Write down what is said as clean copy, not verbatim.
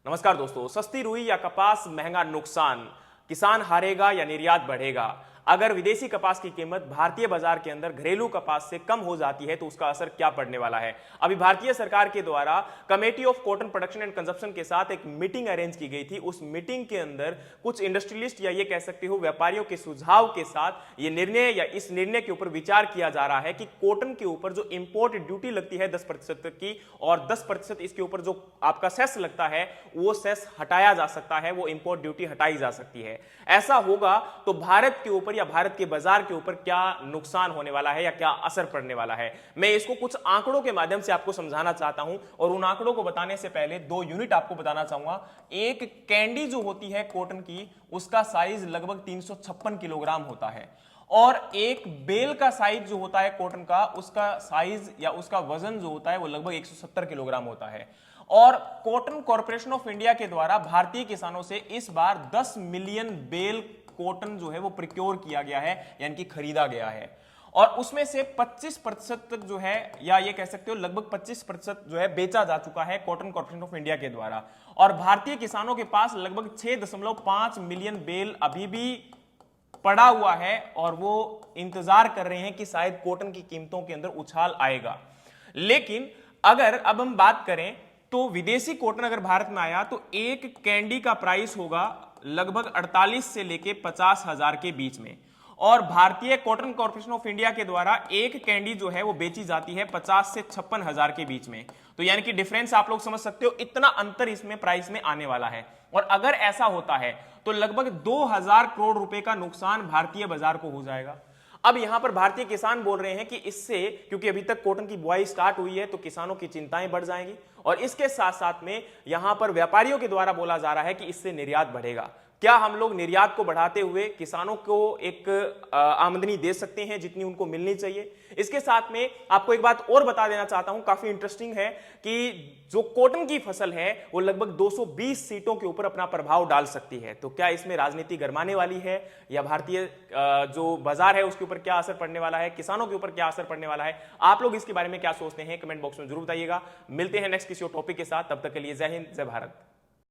नमस्कार दोस्तों। सस्ती रुई या कपास महंगा नुकसान, किसान हारेगा या निर्यात बढ़ेगा। अगर विदेशी कपास की कीमत भारतीय बाजार के अंदर घरेलू कपास से कम हो जाती है तो उसका असर क्या पड़ने वाला है। अभी भारतीय सरकार के द्वारा committee of cotton production and consumption के साथ एक मीटिंग अरेंज की गई थी। उस मीटिंग के अंदर कुछ इंडस्ट्रियलिस्ट या ये कह सकते हो व्यापारियों के सुझाव के साथ ये निर्णय या इस निर्णय के ऊपर विचार किया जा रहा है कि कॉटन के ऊपर जो इंपोर्ट ड्यूटी लगती है 10% की और 10% इसके ऊपर जो आपका सेस लगता है वो सेस हटाया जा सकता है, वो इंपोर्ट ड्यूटी हटाई जा सकती है। ऐसा होगा तो भारत के ऊपर या भारत के बाजार के ऊपर क्या नुकसान होने वाला है या क्या असर पड़ने वाला है, मैं इसको कुछ आंकड़ों के माध्यम से आपको समझाना चाहता हूं। और उन आंकड़ों को बताने से पहले दो यूनिट आपको बताना चाहूंगा। एक कैंडी जो होती है कॉटन की, उसका साइज लगभग 356 किलोग्राम होता है और एक बेल का साइज जो होता है कॉटन का, उसका साइज या उसका वजन जो होता है वो लगभग 170 किलोग्राम होता है। और कॉटन कॉर्पोरेशन ऑफ इंडिया के द्वारा भारतीय किसानों से इस बार 10 मिलियन बेल कॉटन जो है वो प्रिक्योर किया गया है, यानी कि खरीदा गया है। और उसमें से 25% तक जो है, या ये कह सकते हो लगभग 25% जो है बेचा जा चुका है कॉटन कॉर्पोरेशन ऑफ इंडिया के द्वारा। और भारतीय किसानों के पास लगभग 6.5 मिलियन बेल अभी भी पड़ा हुआ है और वो इंतजार कर रहे हैं कि शायद कॉटन की कीमतों के अंदर उछाल आएगा। लेकिन अगर अब हम बात करें तो विदेशी कॉटन अगर भारत में आया तो एक कैंडी का प्राइस होगा लगभग 48 से लेके 50,000 के बीच में। और भारतीय कॉटन कॉर्पोरेशन ऑफ इंडिया के द्वारा एक कैंडी जो है वो बेची जाती है 50 से 56,000 के बीच में। तो यानी कि डिफरेंस आप लोग समझ सकते हो, इतना अंतर इसमें प्राइस में आने वाला है। और अगर ऐसा होता है तो लगभग 2000 करोड़ रुपए का नुकसान भारतीय बाजार को हो जाएगा। अब यहां पर भारतीय किसान बोल रहे हैं कि इससे, क्योंकि अभी तक कॉटन की बुआई स्टार्ट हुई है, तो किसानों की चिंताएं बढ़ जाएंगी। और इसके साथ साथ में यहां पर व्यापारियों के द्वारा बोला जा रहा है कि इससे निर्यात बढ़ेगा। क्या हम लोग निर्यात को बढ़ाते हुए किसानों को एक आमदनी दे सकते हैं जितनी उनको मिलनी चाहिए। इसके साथ में आपको एक बात और बता देना चाहता हूं, काफी इंटरेस्टिंग है कि जो कॉटन की फसल है वो लगभग 220 सीटों के ऊपर अपना प्रभाव डाल सकती है। तो क्या इसमें राजनीति गरमाने वाली है या भारतीय जो बाजार है उसके ऊपर क्या असर पड़ने वाला है, किसानों के ऊपर क्या असर पड़ने वाला है, आप लोग इसके बारे में क्या सोचते हैं कमेंट बॉक्स में जरूर बताइएगा। मिलते हैं नेक्स्ट किसी और टॉपिक के साथ, तब तक के लिए जय हिंद, जय भारत।